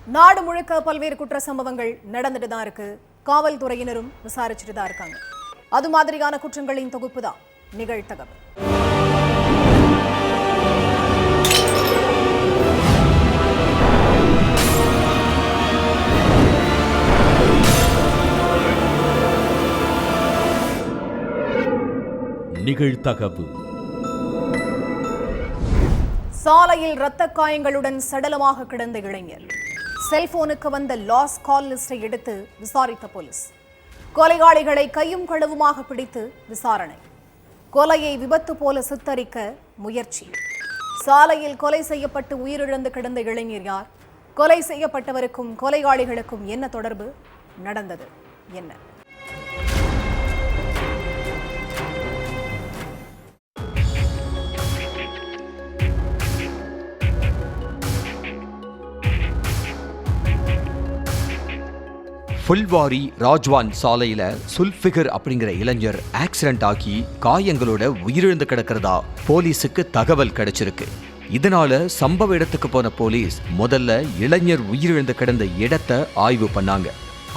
நாடு முழுக்க பல்வேறு குற்ற சம்பவங்கள் நடந்துட்டு தான் இருக்கு. காவல்துறையினரும் விசாரிச்சுட்டு தான் இருக்காங்க. அது மாதிரியான குற்றங்களின் தொகுப்பு தான் நிகழ்தகவு. நிகழ்தகவு. சாலையில் இரத்த காயங்களுடன் சடலமாக கிடந்த இளைஞர். செல்போனுக்கு வந்த லாஸ் கால் லிஸ்டை எடுத்து விசாரித்த போலீஸ். கொலையாளிகளை கையும் களவுமாக பிடித்து விசாரணை. கொலையை விபத்து போல சித்தரிக்க முயற்சி. சாலையில் கொலை செய்யப்பட்டு உயிரிழந்து கிடந்த இளைஞர் யார்? கொலை செய்யப்பட்டவருக்கும் கொலையாளிகளுக்கும் என்ன தொடர்பு? நடந்தது என்ன? ஃபுல்வாரி ராஜ்வான் சாலையில சுல்பிகர் அப்படிங்கிற இளைஞர் ஆக்சிடென்ட் ஆகி காயங்களோட உயிரிழந்து கிடக்கிறதா போலீஸுக்கு தகவல் கிடைச்சிருக்கு. இதனால சம்பவ இடத்துக்கு போன போலீஸ் முதல்ல இளைஞர் உயிரிழந்து கிடந்த இடத்தை ஆய்வு பண்ணாங்க.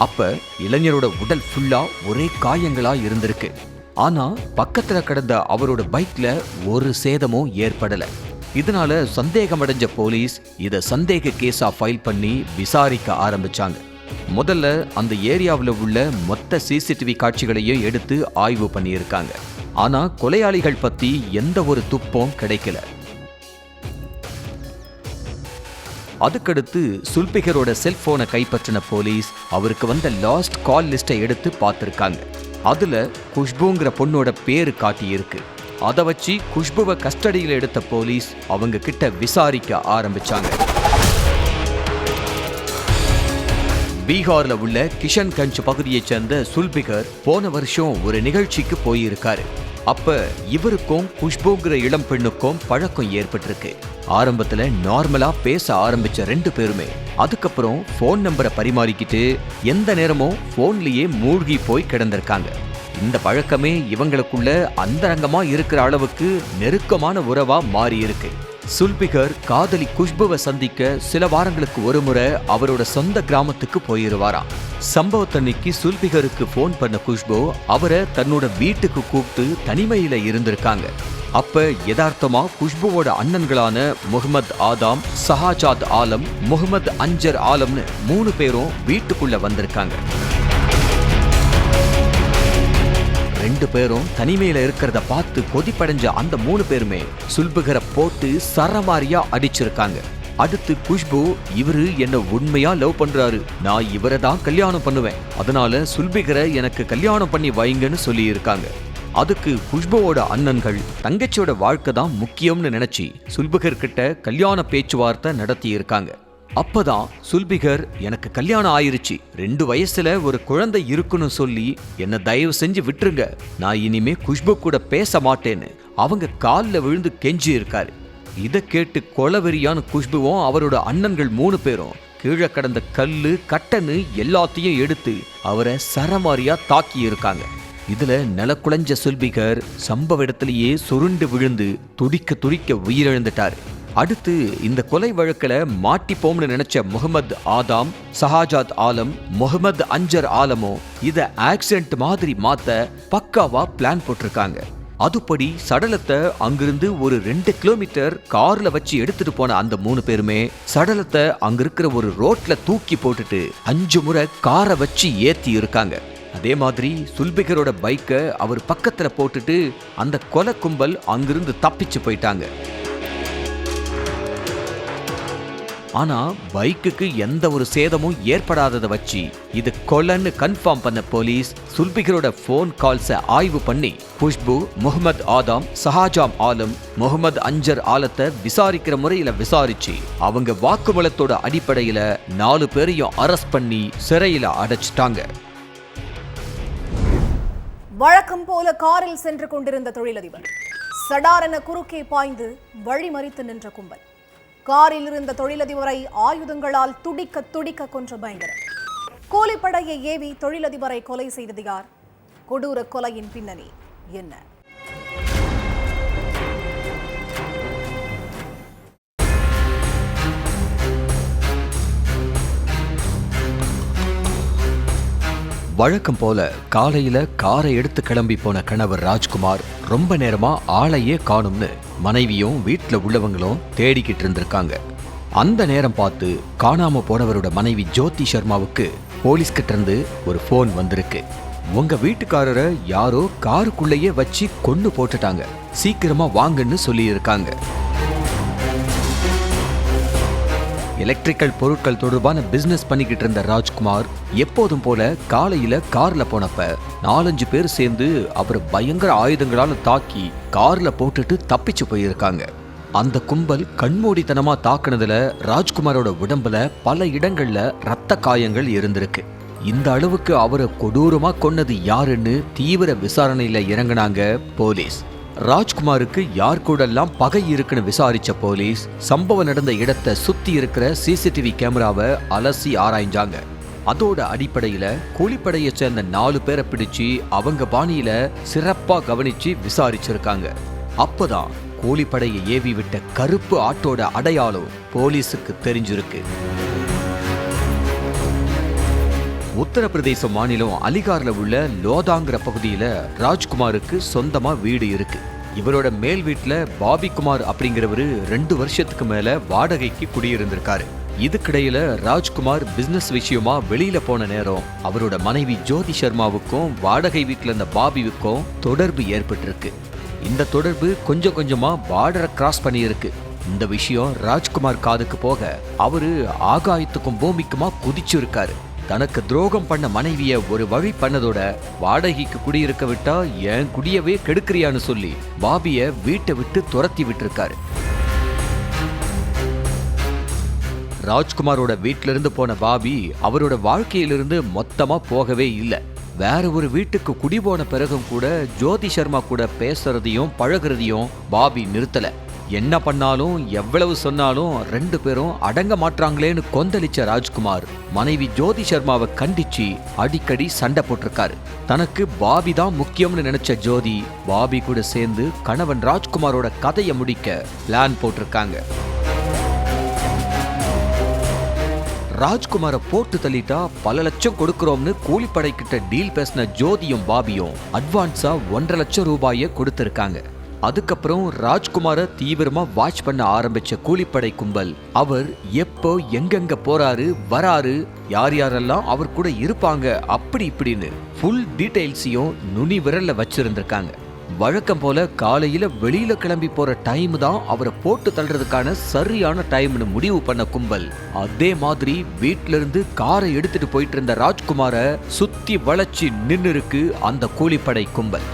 அப்ப இளைஞரோட உடல் ஃபுல்லா ஒரே காயங்களா இருந்திருக்கு. ஆனா பக்கத்துல கிடந்த அவரோட பைக்ல ஒரு சேதமும் ஏற்படல. இதனால சந்தேகமடைஞ்ச போலீஸ் இத சந்தேக கேஸா ஃபைல் பண்ணி விசாரிக்க ஆரம்பிச்சாங்க. முதல்ல அந்த ஏரியாவில் உள்ள மொத்த சிசிடிவி காட்சிகளையும் எடுத்து ஆய்வு பண்ணியிருக்காங்க. ஆனா கொலையாளிகள் பத்தி எந்த ஒரு துப்பும் கிடைக்கல. அதுக்கடுத்து சுல்பிகரோட செல்போனை கைப்பற்றின போலீஸ் அவருக்கு வந்த லாஸ்ட் கால் லிஸ்டை எடுத்து பார்த்திருக்காங்க. அதுல குஷ்புங்கிற பொண்ணோட பேரு காட்டியிருக்கு. அதை வச்சு குஷ்புவை கஸ்டடியில் எடுத்த போலீஸ் அவங்க கிட்ட விசாரிக்க ஆரம்பிச்சாங்க. பீகார்ல உள்ள கிஷன்கஞ்ச் பகுதியைச் சேர்ந்த சுல்பிகர் போன வருஷம் ஒரு நிகழ்ச்சிக்கு போயிருக்காரு. அப்ப இவருக்கும் குஷ்புங்கிற இளம் பெண்ணுக்கும் பழக்கம் ஏற்பட்டிருக்கு. ஆரம்பத்துல நார்மலா பேச ஆரம்பிச்ச ரெண்டு பேருமே அதுக்கப்புறம் போன் நம்பரை பரிமாறிக்கிட்டு எந்த நேரமும் போன்லயே மூழ்கி போய் கிடந்திருக்காங்க. இந்த பழக்கமே இவங்களுக்குள்ள அந்தரங்கமா இருக்கிற அளவுக்கு நெருக்கமான உறவா மாறி இருக்கு. சுல்பிகர் காதலி குஷ்புவை சந்திக்க சில வாரங்களுக்கு ஒரு முறை அவரோட சொந்த கிராமத்துக்கு போயிருவாராம். சம்பவத்தன்னைக்கு சுல்பிகருக்கு போன் பண்ண குஷ்பு அவரை தன்னோட வீட்டுக்கு கூப்பிட்டு தனிமையில இருந்திருக்காங்க. அப்ப யதார்த்தமா குஷ்புவோட அண்ணன்களான முகமது ஆதாம், சஹாஜாத் ஆலம், முகமது அஞ்சர் ஆலம்னு 3 பேரும் வீட்டுக்குள்ள வந்திருக்காங்க. 2 பேரும் தனிமையில இருக்கிறத பார்த்து கொதிப்படைஞ்ச அந்த 3 பேருமே சுல்பிகரை போட்டு சரமாரியா அடிச்சிருக்காங்க. அடுத்து குஷ்பு, இவரு என்ன உண்மையா லவ் பண்றாரு, நான் இவரை தான் கல்யாணம் பண்ணுவேன், அதனால சுல்பிகரை எனக்கு கல்யாணம் பண்ணி வைங்கன்னு சொல்லி இருக்காங்க. அதுக்கு குஷ்புவோட அண்ணன்கள் தங்கச்சியோட வாழ்க்கை தான் முக்கியம்னு நினைச்சு சுல்பிகர் கிட்ட கல்யாண பேச்சுவார்த்தை நடத்தி இருக்காங்க. அப்பதான் சுல்பிகர், எனக்கு கல்யாணம் ஆயிருச்சு, 2 வயசுல ஒரு குழந்தை இருக்குன்னு சொல்லி என்ன தயவு செஞ்சு விட்டுருங்க, நான் இனிமே குஷ்பு கூட பேச மாட்டேன்னு அவங்க காலில் விழுந்து கெஞ்சி இருக்காரு. இதை கேட்டு கொலவெறியான குஷ்புவும் அவரோட அண்ணன்கள் 3 பேரும் கீழே கடந்த கல்லு கட்டன்னு எல்லாத்தையும் எடுத்து அவரை சரமாரியா தாக்கி இருக்காங்க. இதுல நிலக்குலைஞ்ச சுல்பிகர் சம்பவ இடத்திலேயே சுருண்டு விழுந்து துடிக்க துடிக்க உயிரிழந்துட்டாரு. அடுத்து இந்த கொலை வழக்கில் மாட்டிப்போம்னு நினைச்ச முகமது ஆதாம், சஹாஜாத் ஆலம், முகமது அஞ்சர் ஆலமும் இதை ஆக்சிடென்ட் மாதிரி மாத்த பக்காவா பிளான் போட்டிருக்காங்க. அதுபடி சடலத்தை அங்கிருந்து ஒரு 2 கிலோமீட்டர் கார்ல வச்சு எடுத்துட்டு போன அந்த 3 பேருமே சடலத்தை அங்க இருக்கிற ஒரு ரோட்ல தூக்கி போட்டுட்டு 5 முறை காரை வச்சு ஏத்தி இருக்காங்க. அதே மாதிரி சுல்பிகரோட பைக்கை அவர் பக்கத்துல போட்டுட்டு அந்த கொலை கும்பல் அங்கிருந்து தப்பிச்சு போயிட்டாங்க. ஆனா பைக்குக்கு எந்த ஒரு சேதமும் ஏற்படாததை வச்சு இது கொலைன்னு கன்ஃபார்ம் பண்ண போலீஸ் சுல்பிகரோட போன் கால்ஸை ஆய்வு பண்ணி குஷ்பு, முகமது ஆதாம், சஹாஜாம் ஆலம், முகமது அஞ்சர் ஆலத்தை விசாரிக்கிற முறையில விசாரிச்சு அவங்க வாக்குமூலத்தோட அடிப்படையில 4 பேரையும் அரெஸ்ட் பண்ணி சிறையில அடைச்சிட்டாங்க. வழக்கம் போல காரில் சென்று கொண்டிருந்த தொழிலதிபர் சடாரென குறுக்கே பாய்ந்து வழிமறித்து நின்ற கும்பல். காரில் இருந்த தொழிலதிபரை ஆயுதங்களால் துடிக்க துடிக்க கொன்ற பயங்கரம். கூலிப்படையை ஏவி தொழிலதிபரை கொலை செய்தது யார்? கொடூர கொலையின் பின்னணி என்ன? வழக்கம் போல காலையில காரை எடுத்து கிளம்பி போன கணவர் ராஜ்குமார் ரொம்ப நேரமா ஆளையே காணும்னு மனைவியும் வீட்டுல உள்ளவங்களும் தேடிக்கிட்டு இருந்திருக்காங்க. அந்த நேரம் பார்த்து காணாம போனவரோட மனைவி ஜோதி சர்மாவுக்கு போலீஸ் கிட்ட இருந்து ஒரு போன் வந்திருக்கு. உங்க வீட்டுக்காரரை யாரோ காருக்குள்ளேயே வச்சு கொன்னு போட்டுட்டாங்க, சீக்கிரமா வாங்கன்னு சொல்லி இருக்காங்க. எலக்ட்ரிக்கல் பொருட்கள் தொடர்பான பிசினஸ் பண்ணிக்கிட்டு இருந்த ராஜ்குமார் எப்போதும் போல காலையில கார்ல போனப்ப 4-5 பேர் சேர்ந்து அவர் பயங்கர ஆயுதங்களால தாக்கி கார்ல போட்டுட்டு தப்பிச்சு போயிருக்காங்க. அந்த கும்பல் கண்மூடித்தனமா தாக்குனதுல ராஜ்குமாரோட உடம்புல பல இடங்கள்ல ரத்த காயங்கள் இருந்திருக்கு. இந்த அளவுக்கு அவரை கொடூரமா கொன்னது யாருன்னு தீவிர விசாரணையில இறங்கினாங்க போலீஸ். ராஜ்குமாருக்கு யார் கூடெல்லாம் பகை இருக்குன்னு விசாரிச்ச போலீஸ் சம்பவம் நடந்த இடத்தை சுத்தி இருக்கிற சிசிடிவி கேமராவை அலசி ஆராய்ஞ்சாங்க. அதோட அடிப்படையில கூலிப்படையை சேர்ந்த 4 பேரை பிடிச்சு அவங்க பாணியில சிறப்பா கவனிச்சு விசாரிச்சிருக்காங்க. அப்பதான் கூலிப்படையை ஏவி விட்ட கருப்பு ஆட்டோட அடையாளம் போலீஸுக்கு தெரிஞ்சிருக்கு. உத்தரப்பிரதேச மாநிலம் அலிகார்ல உள்ள லோதாங்கிற பகுதியில ராஜ்குமாருக்கு சொந்தமா வீடு இருக்கு. இவரோட மேல் வீட்டுல பாபி குமார் அப்படிங்கிறவரு 2 வருஷத்துக்கு மேல வாடகைக்கு குடியிருந்திருக்காரு. இதுக்கிடையில ராஜ்குமார் பிசினஸ் விஷயமா வெளியில போன நேரம் அவரோட மனைவி ஜோதி சர்மாவுக்கும் வாடகை வீட்டுல இருந்த பாபிவுக்கும் தொடர்பு ஏற்பட்டிருக்கு. இந்த தொடர்பு கொஞ்சம் கொஞ்சமா பார்டரை கிராஸ் பண்ணியிருக்கு. இந்த விஷயம் ராஜ்குமார் காதுக்கு போக அவரு ஆகாயத்துக்கும் பூமிக்குமா குதிச்சு இருக்காரு. தனக்கு துரோகம் பண்ண மனைவிய ஒரு வழி பண்ணதோட வாடகைக்கு குடியிருக்க விட்டா என் குடியவே கெடுக்கிறியான்னு சொல்லி பாபிய வீட்டை விட்டு துரத்தி விட்டுருக்காரு. ராஜ்குமாரோட வீட்டில இருந்து போன பாபி அவரோட வாழ்க்கையிலிருந்து மொத்தமா போகவே இல்லை. வேற ஒரு வீட்டுக்கு குடி போன பிறகும் கூட ஜோதி சர்மா கூட பேசுறதையும் பழகுறதையும் பாபி நிறுத்தல. என்ன பண்ணாலும் எவ்வளவு சொன்னாலும் 2 பேரும் அடங்க மாட்டாங்களேன்னு கொந்தளிச்ச ராஜ்குமார் மனைவி ஜோதி சர்மாவை கண்டிச்சு அடிக்கடி சண்டை போட்டிருக்காரு. தனக்கு பாபி தான் முக்கியம்னு நினைச்ச ஜோதி பாபி கூட சேர்ந்து கணவன் ராஜ்குமாரோட கதையை முடிக்க பிளான் போட்டிருக்காங்க. ராஜ்குமாரை போட்டு தள்ளிட்டா பல லட்சம் கொடுக்கிறோம்னு கூலிப்படை கிட்ட டீல் பேசின ஜோதியும் பாபியும் அட்வான்ஸா 1.5 லட்சம் ரூபாயை கொடுத்திருக்காங்க. அதுக்கப்புறம் ராஜ்குமாரை தீவிரமா வாட்ச் பண்ண ஆரம்பிச்ச கூலிப்படை கும்பல் அவர் எப்போ எங்கெங்க போறாரு வராரு, யார் யாரெல்லாம் அவர் கூட இருப்பாங்க அப்படி இப்படின்னு ஃபுல் டீடைல்ஸையும் நுனி விரல்ல வச்சிருந்திருக்காங்க. வழக்கம் போல காலையில வெளியில கிளம்பி போற டைம் தான் அவரை போட்டு தள்ளுறதுக்கான சரியான டைம்னு முடிவு பண்ண கும்பல் அதே மாதிரி வீட்ல இருந்து காரை எடுத்துட்டு போயிட்டு இருந்த ராஜ்குமாரை சுத்தி வளைச்சு நின்னு இருக்கு அந்த கூலிப்படை கும்பல்.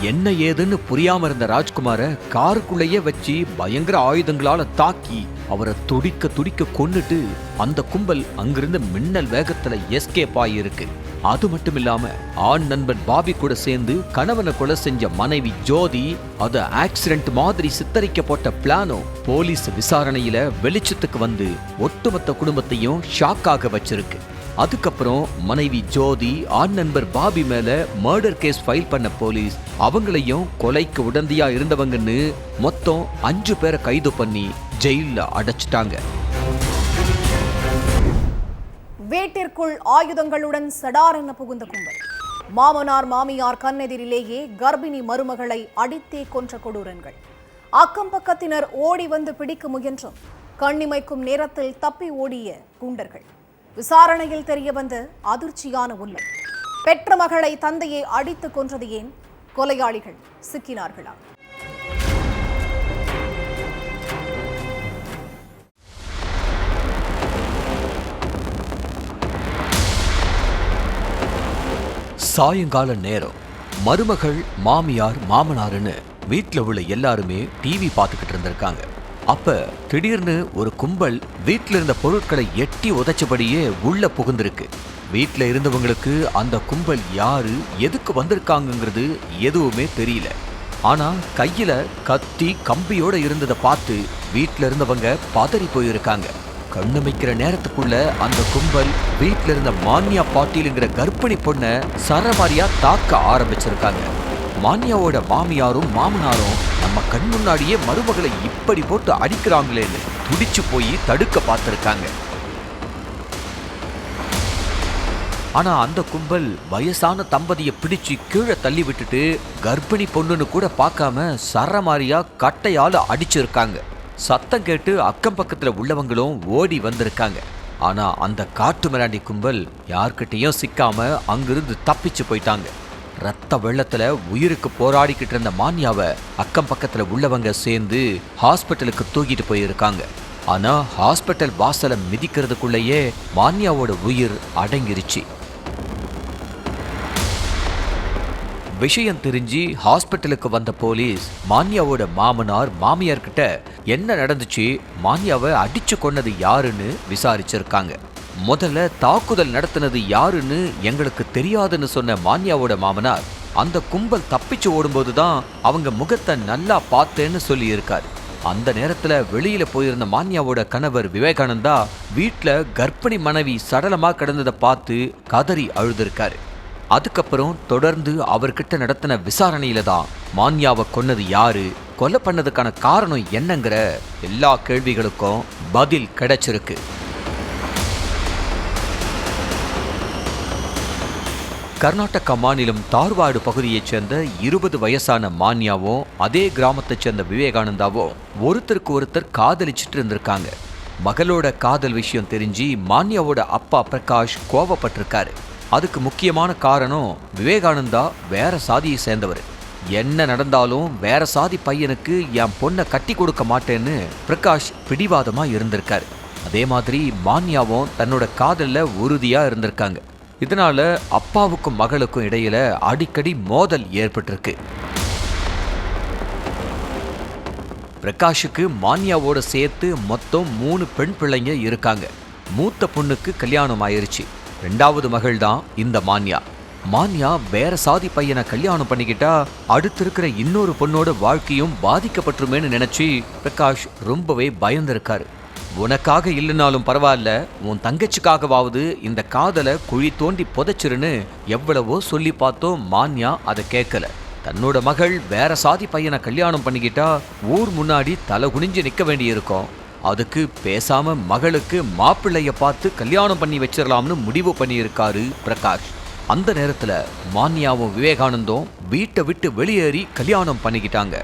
என்ன ஏதுன்னு புரியாம இருந்த ராஜ்குமாரை காருக்குள்ளேயே வச்சு பயங்கர ஆயுதங்களால தாக்கி அவரை துடிக்க துடிக்க கொன்னுட்டு அந்த கும்பல் அங்கிருந்து மின்னல் வேகத்துல எஸ்கேப் ஆகியிருக்கு. அது மட்டும் இல்லாம ஆண் நண்பன் பாபி கூட சேர்ந்து கணவனை கொலை செஞ்ச மனைவி ஜோதி அது ஆக்சிடென்ட் மாதிரி சித்தரிக்கப்பட்ட பிளானோ போலீஸ் விசாரணையில வெளிச்சத்துக்கு வந்து ஒட்டுமொத்த குடும்பத்தையும் ஷாக்காக வச்சிருக்கு. அதுக்கப்புறம் மனைவி ஜோதி ஆண் நண்பர் பாபி மேல மர்டர் கேஸ் ஃபைல் பண்ண போலீஸ் அவங்களையும் கொலைக்கு உடந்தையா இருந்தவங்கன்னு மொத்தம் 5 பேரை கைது பண்ணி ஜெயில அடைச்சிட்டாங்க. வீட்டிற்குள் ஆயுதங்களுடன் சடாரென புகுந்த கும்பல். மாமனார் மாமியார் கண்ணெதிரிலேயே கர்ப்பிணி மருமகளை அடித்தே கொன்ற கொடூரங்கள். அக்கம் பக்கத்தினர் ஓடி வந்து பிடிக்க முயன்றும் கண்ணிமைக்கும் நேரத்தில் தப்பி ஓடிய குண்டர்கள். விசாரணையில் தெரிய வந்த அதிர்ச்சியான உண்மை. பெற்ற மகளை தந்தையை அடித்து கொன்றது ஏன்? கொலையாளிகள் சிக்கினார்களா? சாயங்கால நேரம் மருமகள் மாமியார் மாமனாருன்னு வீட்டுல உள்ள எல்லாருமே டிவி பார்த்துக்கிட்டு இருந்திருக்காங்க. அப்ப திடீர்னு ஒரு கும்பல் வீட்டுல இருந்த பொருட்களை எட்டி உதைச்சபடியே உள்ள புகுந்திருக்கு. வீட்டுல இருந்தவங்களுக்கு அந்த கும்பல் யாரு எதுக்கு வந்திருக்காங்கிறது எதுவுமே தெரியல. ஆனா கையில கத்தி கம்பியோட இருந்ததை பார்த்து வீட்டுல இருந்தவங்க பதறி போயிருக்காங்க. கண்ணுமைக்கிற நேரத்துக்குள்ள அந்த கும்பல் வீட்டுல இருந்த மான்யா பாட்டீலுங்கிற கர்ப்பிணி பொண்ணை சரமாரியா தாக்க ஆரம்பிச்சிருக்காங்க. மான்யாவோட மாமியாரும் மாமனாரும் நம்ம கண் முன்னாடியே மருமகளை இப்படி போட்டு அடிக்கிறாங்களேன்னு துடிச்சு போய் தடுக்க பார்த்திருக்காங்க. ஆனா அந்த கும்பல் வயசான தம்பதியை பிடிச்சு கீழே தள்ளி விட்டுட்டு கர்ப்பிணி பொண்ணுன்னு கூட பார்க்காம சரமாரியா கட்டையால அடிச்சிருக்காங்க. சத்தம் கேட்டு அக்கம் பக்கத்துல உள்ளவங்களும் ஓடி வந்திருக்காங்க. ஆனா அந்த காட்டு மிராண்டி கும்பல் யார்கிட்டையும் சிக்காம அங்கிருந்து தப்பிச்சு போயிட்டாங்க. ரத்த வெள்ளத்துல உயிருக்கு போராடிக்கிட்டு இருந்த மான்யாவை அக்கம் பக்கத்துல உள்ளவங்க சேர்ந்து ஹாஸ்பிட்டலுக்கு தூக்கிட்டு போயிருக்காங்க. ஆனா ஹாஸ்பிட்டல் வாசலை மிதிக்கிறதுக்குள்ளேயே மான்யாவோட உயிர் அடங்கிருச்சு. விஷயம் தெரிஞ்சு ஹாஸ்பிட்டலுக்கு வந்த போலீஸ் மான்யாவோட மாமனார் மாமியார் கிட்ட என்ன நடந்துச்சு, மான்யாவை அடிச்சு கொன்னது யாருன்னு விசாரிச்சிருக்காங்க. முதல்ல தாக்குதல் நடத்தினது யாருன்னு எங்களுக்கு தெரியாதுன்னு சொன்ன மான்யாவோட மாமனார் அந்த கும்பல் தப்பிச்சு ஓடும்போதுதான் அவங்க முகத்தை நல்லா பார்த்தேன்னு சொல்லி இருக்காரு. அந்த நேரத்துல வெளியில போயிருந்த மான்யாவோட கணவர் விவேகானந்தா வீட்டுல கர்ப்பிணி மனைவி சடலமா கிடந்ததை பார்த்து கதறி அழுதுருக்காரு. அதுக்கப்புறம் தொடர்ந்து அவர்கிட்ட நடத்தின விசாரணையில தான் மான்யாவை கொன்னது யாரு, கொலை பண்ணதுக்கான காரணம் என்னங்கிற எல்லா கேள்விகளுக்கும் பதில் கிடைச்சிருக்கு. கர்நாடகா மாநிலம் தார்வாடு பகுதியைச் சேர்ந்த 20 வயசான மான்யாவும் அதே கிராமத்தைச் சேர்ந்த விவேகானந்தாவும் ஒருத்தருக்கு ஒருத்தர் காதலிச்சுட்டு இருந்திருக்காங்க. மகளோட காதல் விஷயம் தெரிஞ்சு மான்யாவோட அப்பா பிரகாஷ் கோவப்பட்டிருக்காரு. அதுக்கு முக்கியமான காரணம் விவேகானந்தா வேற சாதியை சேர்ந்தவர். என்ன நடந்தாலும் வேற சாதி பையனுக்கு என் பொண்ணை கட்டி கொடுக்க மாட்டேன்னு பிரகாஷ் பிடிவாதமா இருந்திருக்காரு. அதே மாதிரி மான்யாவும் தன்னோட காதல்ல உறுதியா இருந்திருக்காங்க. இதனால அப்பாவுக்கும் மகளுக்கும் இடையில அடிக்கடி மோதல் ஏற்பட்டிருக்கு. பிரகாஷுக்கு மான்யாவோட சேர்த்து மொத்தம் 3 பெண் பிள்ளைங்க இருக்காங்க. மூத்த பொண்ணுக்கு கல்யாணம் ஆயிருச்சு. 2வது மகள் தான் இந்த மான்யா. மான்யா வேற சாதி பையனை கல்யாணம் பண்ணிக்கிட்டா அடுத்து இருக்கிற இன்னொரு பொண்ணோட வாழ்க்கையும் பாதிக்கப்பட்டுருமேன்னு நினைச்சு பிரகாஷ் ரொம்பவே பயந்திருக்காரு. உனக்காக இல்லைனாலும் பரவாயில்ல, உன் தங்கச்சிக்காகவாவது இந்த காதலை குழி தோண்டி புதைச்சிருன்னு எவ்வளவோ சொல்லி பார்த்தோம். மான்யா அதை கேட்கல. தன்னோட மகள் வேற சாதி பையனை கல்யாணம் பண்ணிக்கிட்டா ஊர் முன்னாடி தலை குனிஞ்சு நிற்க வேண்டியிருக்கும். அதுக்கு பேசாம மகளுக்கு மாப்பிள்ளைய பார்த்து கல்யாணம் பண்ணி வச்சிடலாம்னு முடிவு பண்ணியிருக்காரு பிரகாஷ். அந்த நேரத்துல மான்யாவும் விவேகானந்தும் வீட்டை விட்டு வெளியேறி கல்யாணம் பண்ணிக்கிட்டாங்க.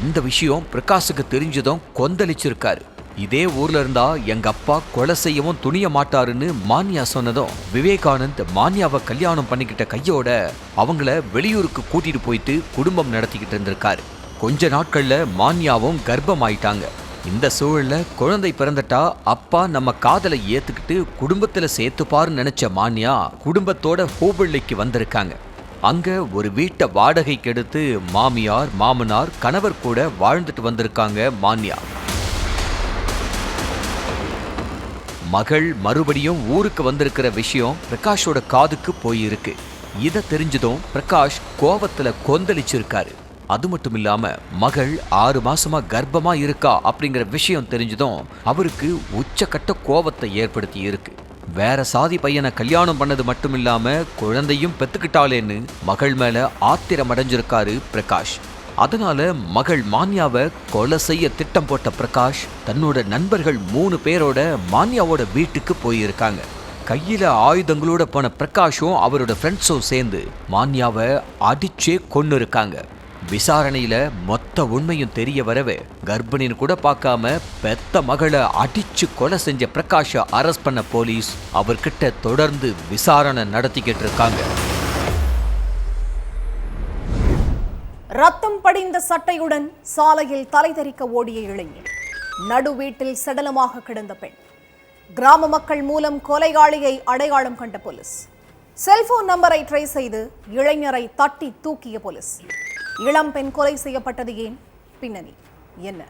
இந்த விஷயம் பிரகாஷுக்கு தெரிஞ்சதும் கொந்தளிச்சிருக்காரு. இதே ஊர்ல இருந்தா எங்க அப்பா கொலை செய்யவும் துணிய மாட்டாருன்னு மான்யா சொன்னதும் விவேகானந்த் மான்யாவை கல்யாணம் பண்ணிக்கிட்ட கையோட அவங்கள வெளியூருக்கு கூட்டிட்டு போயிட்டு குடும்பம் நடத்திக்கிட்டு இருந்திருக்காரு. கொஞ்ச நாட்கள்ல மான்யாவும் கர்ப்பமாயிட்டாங்க. இந்த சூழல்ல குழந்தை பிறந்துட்டா அப்பா நம்ம காதலை ஏத்துக்கிட்டு குடும்பத்துல சேர்த்துப்பாருன்னு நினைச்ச மான்யா குடும்பத்தோட ஹூபள்ளிக்கு வந்திருக்காங்க. அங்க ஒரு வீட்டை வாடகைக்கு எடுத்து மாமியார் மாமனார் கணவர் கூட வாழ்ந்துட்டு வந்திருக்காங்க மான்யா. மகள் மறுபடியும் ஊருக்கு வந்திருக்கிற விஷயம் பிரகாஷோட காதுக்கு போயிருக்கு. இதை தெரிஞ்சதும் பிரகாஷ் கோபத்துல கொந்தளிச்சிருக்காரு. அது மட்டும் இல்லாம மகள் 6 மாசமா கர்ப்பமா இருக்கா அப்படிங்கிற விஷயம் தெரிஞ்சதும் அவருக்கு உச்சக்கட்ட கோபத்தை ஏற்படுத்தி இருக்கு. வேற சாதி பையனை கல்யாணம் பண்ணது மட்டும் இல்லாம குழந்தையும் பெத்துக்கிட்டாளேன்னு மகள் மேல ஆத்திரம் அடைஞ்சிருக்காரு பிரகாஷ். அதனால மகள் மான்யாவை கொலை செய்ய திட்டம் போட்ட பிரகாஷ் தன்னோட நண்பர்கள் 3 பேரோட மான்யாவோட வீட்டுக்கு போயிருக்காங்க. கையில ஆயுதங்களோட போன பிரகாஷும் அவரோட ஃப்ரெண்ட்ஸும் சேர்ந்து மான்யாவை அடிச்சே கொன்னு இருக்காங்க. விசாரணையில மொத்த உண்மையும் தெரிய வரவே கர்ப்பிணின்னு கூட பார்க்காம பெத்த மகளை அடிச்சு கொலை செஞ்ச பிரகாஷை அரெஸ்ட் பண்ண போலீஸ் அவர்கிட்ட தொடர்ந்து விசாரணை நடத்திக்கிட்டு இருக்காங்க. ரத்தம் படிந்த சட்டையுடன் சாலையில் தலை தெறிக்க ஓடிய இளைஞர், நடு வீட்டில் சடலமாக கிடந்த பெண். கிராம மக்கள் மூலம் கொலையாளியை அடையாளம் கண்ட போலீஸ். செல்போன் நம்பரை ட்ரேஸ் செய்து இளைஞரை தட்டி தூக்கிய போலீஸ். இளம் பெண் கொலை செய்யப்பட்டது ஏன்? பின்னணி என்ன?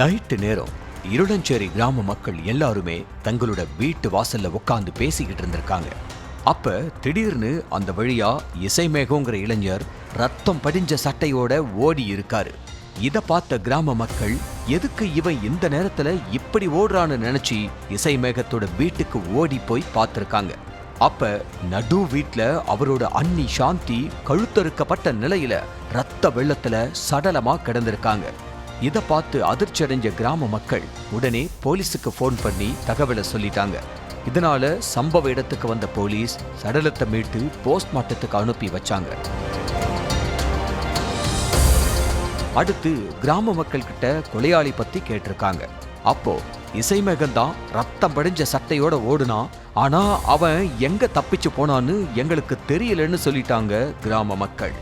நைட்டு நேரம் இருளஞ்சேரி கிராம மக்கள் எல்லாருமே தங்களோட வீட்டு வாசல்ல உட்கார்ந்து பேசிக்கிட்டு இருந்திருக்காங்க. அப்ப திடீர்னு அந்த வழியா இசைமேகங்கிற இளைஞர் ரத்தம் படிஞ்ச சட்டையோட ஓடி இருக்காரு. இத பார்த்த கிராம மக்கள் எதுக்கு இவன் இந்த நேரத்துல இப்படி ஓடுறான்னு நினைச்சு இசைமேகத்தோட வீட்டுக்கு ஓடி போய் பார்த்திருக்காங்க. அப்ப நடு வீட்ல அவரோட அண்ணி சாந்தி கழுத்தறுக்கப்பட்ட நிலையில ரத்த வெள்ளத்துல சடலமா கிடந்திருக்காங்க. இத பார்த்து அதிர்ச்சி அடைஞ்ச கிராம மக்கள் உடனே போலீஸுக்கு போன் பண்ணி தகவலை சொல்லிட்டாங்க. இதனால சம்பவ இடத்துக்கு வந்த போலீஸ் சடலத்தை மீட்டு போஸ்ட்மார்ட்டத்துக்கு அனுப்பி வச்சாங்க. அடுத்து கிராம மக்கள் கிட்ட கொலையாளி பத்தி கேட்டிருக்காங்க. அப்போ இசைமேகன் தான் ரத்தம் படிஞ்ச சட்டையோட ஓடுனா, ஆனா அவன் எங்க தப்பிச்சு போனான்னு எங்களுக்கு தெரியலன்னு சொல்லிட்டாங்க கிராம மக்கள்.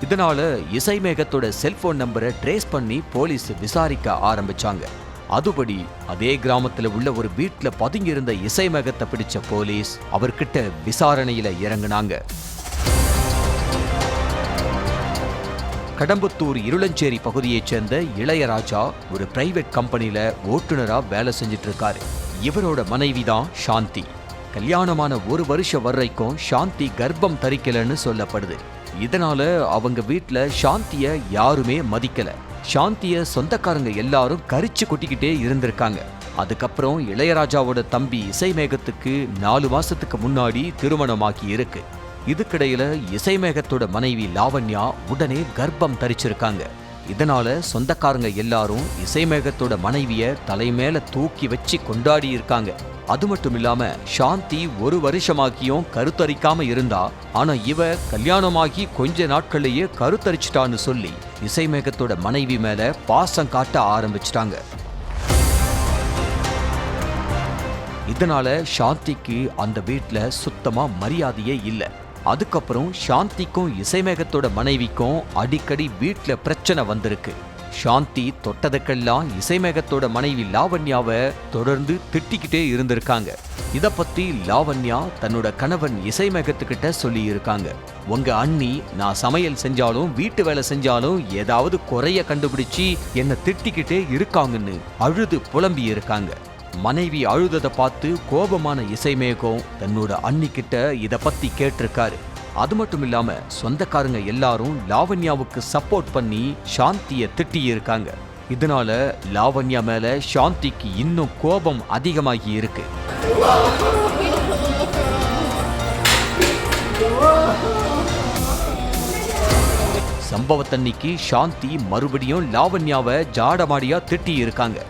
இதனால இசைமேகத்தோட செல்போன் நம்பரை ட்ரேஸ் பண்ணி போலீஸ் விசாரிக்க ஆரம்பிச்சாங்க. அதுபடி அதே கிராமத்துல உள்ள ஒரு வீட்டுல பதுங்கி இருந்த இசைமேகத்தை பிடிச்ச போலீஸ் அவர்கிட்ட விசாரணையில இறங்குனாங்க. கடம்பத்தூர் இருளஞ்சேரி பகுதியைச் சேர்ந்த இளையராஜா ஒரு பிரைவேட் கம்பெனில ஓட்டுநரா வேலை செஞ்சுட்டு இருக்காரு. இவரோட மனைவி தான் சாந்தி. கல்யாணமான 1 வருஷம் வரைக்கும் சாந்தி கர்ப்பம் தரிக்கலன்னு சொல்லப்படுது. இதனால அவங்க வீட்டுல சாந்திய யாருமே மதிக்கல. சாந்திய சொந்தக்காரங்க எல்லாரும் கரிச்சு கொட்டிக்கிட்டே இருந்திருக்காங்க. அதுக்கப்புறம் இளையராஜாவோட தம்பி இசைமேகத்துக்கு 4 மாசத்துக்கு முன்னாடி திருமணமாக்கி இருக்கு. இதுக்கிடையில இசைமேகத்தோட மனைவி லாவண்யா உடனே கர்ப்பம் தரிச்சிருக்காங்க. இதனால சொந்தக்காரங்க எல்லாரும் இசைமேகத்தோட மனைவிய தலைமேல தூக்கி வச்சு கொண்டாடி இருக்காங்க. அது மட்டும் இல்லாம சாந்தி 1 வருஷமாக்கியும் கருத்தரிக்காம இருந்தா, ஆனா இவ கல்யாணமாகி கொஞ்ச நாட்கள்லயே கருத்தரிச்சிட்டான்னு சொல்லி இசைமேகத்தோட மனைவி மேல பாசம் காட்ட ஆரம்பிச்சிட்டாங்க. இதனால சாந்திக்கு அந்த வீட்டுல சுத்தமா மரியாதையே இல்லை. அதுக்கப்புறம் சாந்திக்கும் இசைமேகத்தோட மனைவிக்கும் அடிக்கடி வீட்டுல பிரச்சனை வந்திருக்கு. சாந்தி தொட்டதுக்கெல்லாம் இசைமேகத்தோட மனைவி லாவண்யாவை தொடர்ந்து திட்டிக்கிட்டே இருந்திருக்காங்க. இத பத்தி லாவண்யா தன்னோட கணவன் இசைமேகத்துக்கிட்ட சொல்லி இருக்காங்க. உங்க அண்ணி நான் சமையல் செஞ்சாலும் வீட்டு வேலை செஞ்சாலும் ஏதாவது குறைய கண்டுபிடிச்சு என்ன திட்டிக்கிட்டே இருக்காங்கன்னு அழுது புலம்பி இருக்காங்க. மனைவி அழுததை பார்த்து கோபமான இசைமேகம் தன்னோட அண்ணி கிட்ட இத பத்தி கேட்டிருக்காரு. அது மட்டும் இல்லாம சொந்தக்காரங்க எல்லாரும் லாவண்யாவுக்கு சப்போர்ட் பண்ணி சாந்திய திட்டி இருக்காங்க. இதனால லாவண்யா மேல சாந்திக்கு இன்னும் கோபம் அதிகமாகி இருக்கு. சம்பவத்தன்னைக்கு சாந்தி மறுபடியும் லாவண்யாவை ஜாடமாடியா திட்டி இருக்காங்க.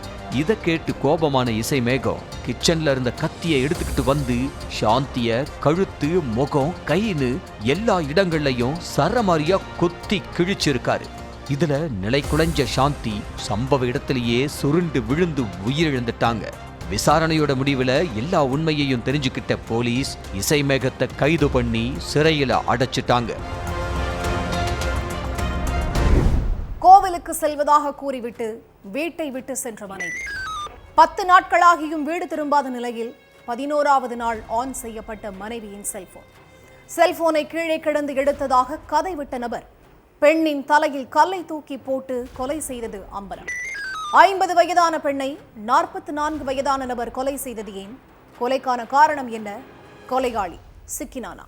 இத கேட்டு கோபமான இசைமேகம் கிச்சன்ல இருந்த கத்தியை எடுத்துக்கிட்டு வந்து சாந்திய கழுத்து, முகம், கைன்னு எல்லா இடங்கள்லயும் சரமாரியா கொத்தி கிழிச்சிருக்காரு. இதுல நிலை குலைஞ்ச சாந்தி சம்பவ இடத்திலேயே சுருண்டு விழுந்து உயிரிழந்துட்டாங்க. விசாரணையோட முடிவுல எல்லா உண்மையையும் தெரிஞ்சுக்கிட்ட போலீஸ் இசைமேகத்தை கைது பண்ணி சிறையில அடைச்சிட்டாங்க. கோவிலுக்கு செல்வதாக கூறிவிட்டு வீட்டை விட்டு சென்ற மனைவி 10 நாட்களாகியும் வீடு திரும்பாத நிலையில் 11வது நாள் ஆன் செய்யப்பட்ட மனைவியின் செல்போனை கீழே கிடந்து எடுத்ததாக கதை விட்ட நபர் பெண்ணின் தலையில் கல்லை தூக்கி போட்டு கொலை செய்தது அம்பலம். 50 வயதான பெண்ணை 44 வயதான நபர் கொலை செய்தது ஏன்? கொலைக்கான காரணம் என்ன? கொலையாளி சிக்கினானா?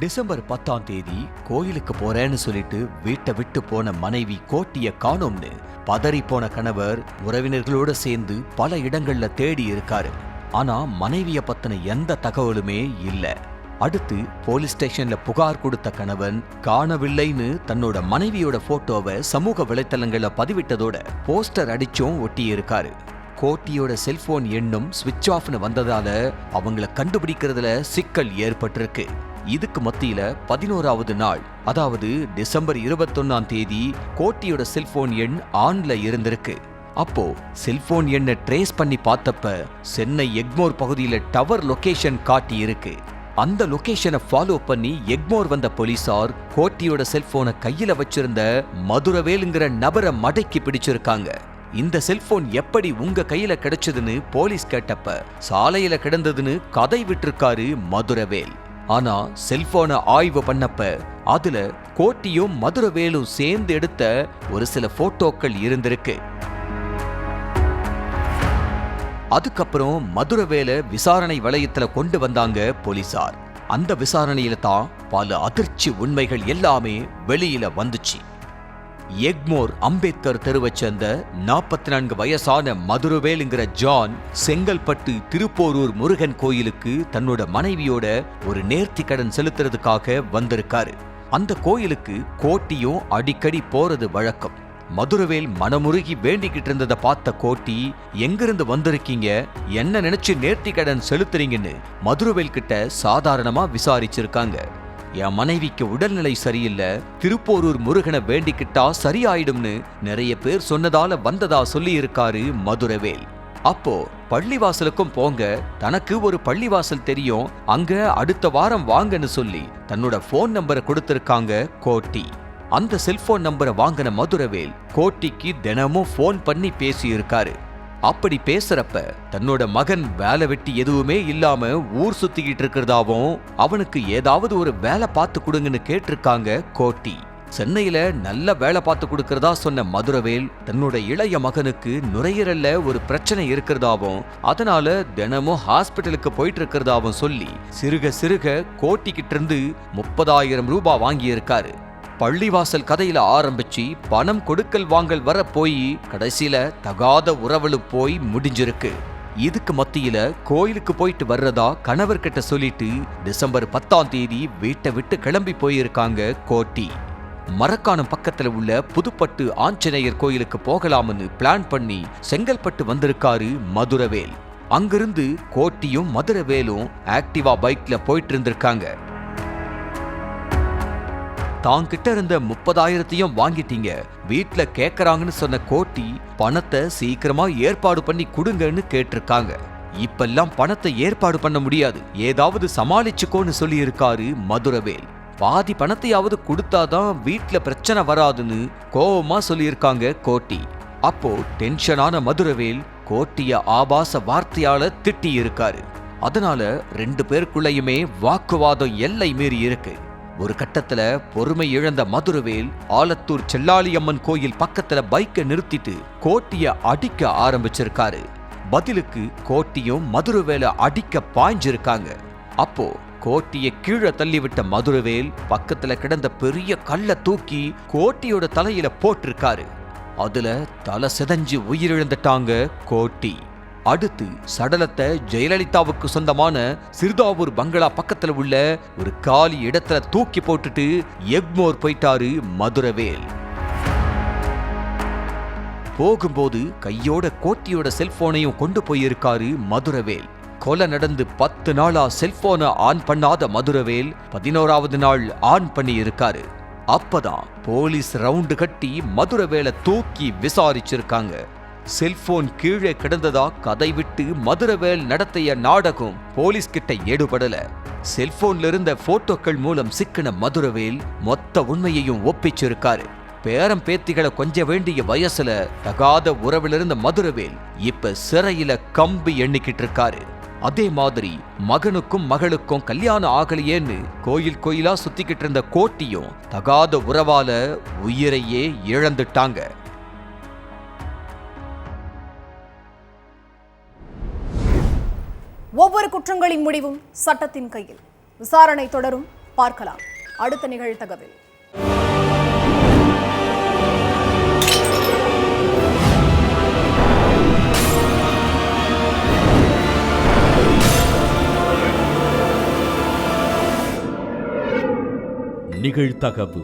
டிசம்பர் 10ஆம் தேதி கோயிலுக்கு போறேன்னு சொல்லிட்டு வீட்டை விட்டு போன மனைவி கோட்டிய காணோம்னு பதறி போன கணவர் உறவினர்களோட சேர்ந்து பல இடங்கள்ல தேடி இருக்காரு. ஆனா மனைவிய பத்தின எந்த தகவலுமே இல்ல. அடுத்து போலீஸ் ஸ்டேஷன்ல புகார் கொடுத்த கணவன் காணவில்லைன்னு தன்னோட மனைவியோட போட்டோவை சமூக வலைத்தளங்கள்ல பதிவிட்டதோட போஸ்டர் அடிச்சும் ஒட்டி இருக்காரு. கோட்டியோட செல்போன் எண்ணும் ஸ்விட்ச் ஆஃப்னு வந்ததால அவங்கள கண்டுபிடிக்கிறதுல சிக்கல் ஏற்பட்டிருக்கு. இதுக்கு மத்தியில 11வது நாள், அதாவது டிசம்பர் 21ஆம் தேதி கோட்டியோட செல்போன் எண் ஆன்ல இருந்திருக்கு. அப்போ செல்போன் எண்ணை ட்ரேஸ் பண்ணி பார்த்தப்ப சென்னை எக்மோர் பகுதியில டவர் லொகேஷன் காட்டி இருக்கு. அந்த லொகேஷனை ஃபாலோ பண்ணி எக்மோர் வந்த போலீசார் கோட்டியோட செல்போனை கையில வச்சிருந்த மதுரவேலுங்கிற நபரை மடக்கி பிடிச்சிருக்காங்க. இந்த செல்போன் எப்படி உங்க கையில கிடைச்சதுன்னு போலீஸ் கேட்டப்ப சாலையில கிடந்ததுன்னு கதை விட்டிருக்காரு மதுரவேல். ஆனா செல்போனை ஆய்வு பண்ணப்ப அதுல கோட்டியும் மதுரவேலும் சேர்ந்து எடுத்த ஒரு சில போட்டோக்கள் இருந்திருக்கு. அதுக்கப்புறம் மதுரவேலை விசாரணை வளையத்துல கொண்டு வந்தாங்க போலீசார். அந்த விசாரணையில தான் பல அதிர்ச்சி உண்மைகள் எல்லாமே வெளியில வந்துச்சு. எக்மோர் அம்பேத்கர் தெருவை சேர்ந்த 44 வயசான மதுரவேலுங்கிற ஜான் செங்கல்பட்டு திருப்போரூர் முருகன் கோயிலுக்கு தன்னோட மனைவியோட ஒரு நேர்த்தி கடன் செலுத்துறதுக்காக வந்திருக்காரு. அந்த கோயிலுக்கு கோட்டியும் அடிக்கடி போறது வழக்கம். மதுரவேல் மனமுருகி வேண்டிக்கிட்டு இருந்ததை பார்த்த கோட்டி, எங்கிருந்து வந்திருக்கீங்க, என்ன நினைச்சு நேர்த்தி கடன் செலுத்துறீங்கன்னு மதுரவேல் கிட்ட சாதாரணமா விசாரிச்சிருக்காங்க. என் மனைவிக்கு உடல்நிலை சரியில்லை, திருப்போரூர் முருகனை வேண்டிக்கிட்டா சரியாயிடும்னு நிறைய பேர் சொன்னதால வந்ததா சொல்லி இருக்காரு மதுரவேல். அப்போ பள்ளிவாசலுக்கும் போங்க, தனக்கு ஒரு பள்ளிவாசல் தெரியும், அங்க அடுத்த வாரம் வாங்கன்னு சொல்லி தன்னோட போன் நம்பரை கொடுத்திருக்காங்க கோட்டி. அந்த செல்போன் நம்பரை வாங்கின மதுரவேல் கோட்டிக்கு தினமும் போன் பண்ணி பேசி இருக்காரு. அப்படி பேசுறப்ப தன்னோட மகன் வேலை வெட்டி எதுவுமே இல்லாம ஊர் சுத்திக்கிட்டு இருக்கிறதாவும் அவனுக்கு ஏதாவது ஒரு வேலை பார்த்து கொடுங்கன்னு கேட்டிருக்காங்க கோட்டி. சென்னையில நல்ல வேலை பார்த்து கொடுக்கறதா சொன்ன மதுரவேல் தன்னோட இளைய மகனுக்கு நுரையீரல்ல ஒரு பிரச்சனை இருக்கிறதாவும் அதனால தினமும் ஹாஸ்பிட்டலுக்கு போயிட்டு இருக்கிறதாவும் சொல்லி சிறுக சிறுக கோட்டிக்கிட்ட இருந்து 30,000 ரூபாய் வாங்கி இருக்காரு. பள்ளிவாசல் கதையில ஆரம்பிச்சு பணம் கொடுக்கல் வாங்கல் வர போய் கடைசியில தகாத உறவுல போய் முடிஞ்சிருக்கு. இதுக்கு மத்தியில கோயிலுக்கு போயிட்டு வர்றதா கணவர்கிட்ட சொல்லிட்டு டிசம்பர் 10ஆம் தேதி வீட்டை விட்டு கிளம்பி போயிருக்காங்க கோட்டி. மரக்காணம் பக்கத்துல உள்ள புதுப்பட்டு ஆஞ்சநேயர் கோயிலுக்கு போகலாம்னு பிளான் பண்ணி செங்கல்பட்டு வந்திருக்காரு மதுரவேல். அங்கிருந்து கோட்டியும் மதுரவேலும் ஆக்டிவா பைக்ல போயிட்டு இருந்திருக்காங்க. தாங்கிட்ட இருந்த 30,000 வாங்கிட்டீங்க, வீட்ல கேக்குறாங்கன்னு சொன்ன கோட்டி பணத்தை சீக்கிரமா ஏற்பாடு பண்ணி கொடுங்கன்னு கேட்டிருக்காங்க. இப்பெல்லாம் பணத்தை ஏற்பாடு பண்ண முடியாது, ஏதாவது சமாளிச்சுக்கோன்னு சொல்லி இருக்காரு மதுரவேல். பாதி பணத்தையாவது கொடுத்தாதான் வீட்ல பிரச்சனை வராதுன்னு கோவமா சொல்லியிருக்காங்க கோட்டி. அப்போ டென்ஷனான மதுரவேல் கோட்டிய ஆபாச வார்த்தையால திட்டி இருக்காரு. அதனால 2 பேருக்குள்ளயுமே வாக்குவாதம் எல்லை மீறி இருக்கு. ஒரு கட்டத்துல பொறுமை இழந்த மதுரவேல் ஆலத்தூர் செல்லாளியம்மன் கோயில் பக்கத்துல பைக்கை நிறுத்திட்டு கோட்டிய அடிக்க ஆரம்பிச்சிருக்காரு. பதிலுக்கு கோட்டியும் மதுரவேலை அடிக்க பாய்ஞ்சிருக்காங்க. அப்போ கோட்டிய கீழே தள்ளிவிட்ட மதுரவேல் பக்கத்துல கிடந்த பெரிய கல்லை தூக்கி கோட்டியோட தலையில போட்டிருக்காரு. அதுல தலை சிதஞ்சு உயிரிழந்துட்டாங்க கோட்டி. அடுத்து சடலத்தை ஜெயலலிதாவுக்கு சொந்தமான சிறுதாவூர் பங்களா பக்கத்துல உள்ள ஒரு காலி இடத்துல தூக்கி போட்டுட்டு எக்மோர் போயிட்டாரு மதுரவேல். போகும்போது கையோட கோட்டியோட செல்போனையும் கொண்டு போயிருக்காரு மதுரவேல். கொலை நடந்து 10 நாளா செல்போனை ஆன் பண்ணாத மதுரவேல் 11வது நாள் ஆன் பண்ணி இருக்காரு. அப்பதான் போலீஸ் ரவுண்டு கட்டி மதுரவேலை தூக்கி விசாரிச்சிருக்காங்க. செல்போன் கீழே கிடந்ததா கதை விட்டு மதுரவேல் நடத்திய நாடகம் போலீஸ் கிட்ட ஈடுபடல. செல்போன்ல இருந்த போட்டோக்கள் மூலம் சிக்கின மதுரவேல் மொத்த உண்மையையும் ஒப்பிச்சிருக்காரு. பேரம் பேத்திகளை கொஞ்ச வேண்டிய வயசுல தகாத உறவில் இருந்த மதுரவேல் இப்ப சிறையில கம்பி எண்ணிக்கிட்டு இருக்காரு. அதே மாதிரி மகனுக்கும் மகளுக்கும் கல்யாணம் ஆகலையேன்னு கோயில் கோயிலா சுத்திக்கிட்டு இருந்த கோட்டியும் தகாத உறவால உயிரையே இழந்துட்டாங்க. ஒவ்வொரு குற்றங்களின் முடிவும் சட்டத்தின் கையில். விசாரணை தொடரும், பார்க்கலாம் அடுத்த நிகழ்தகவில். நிகழ்தகவு.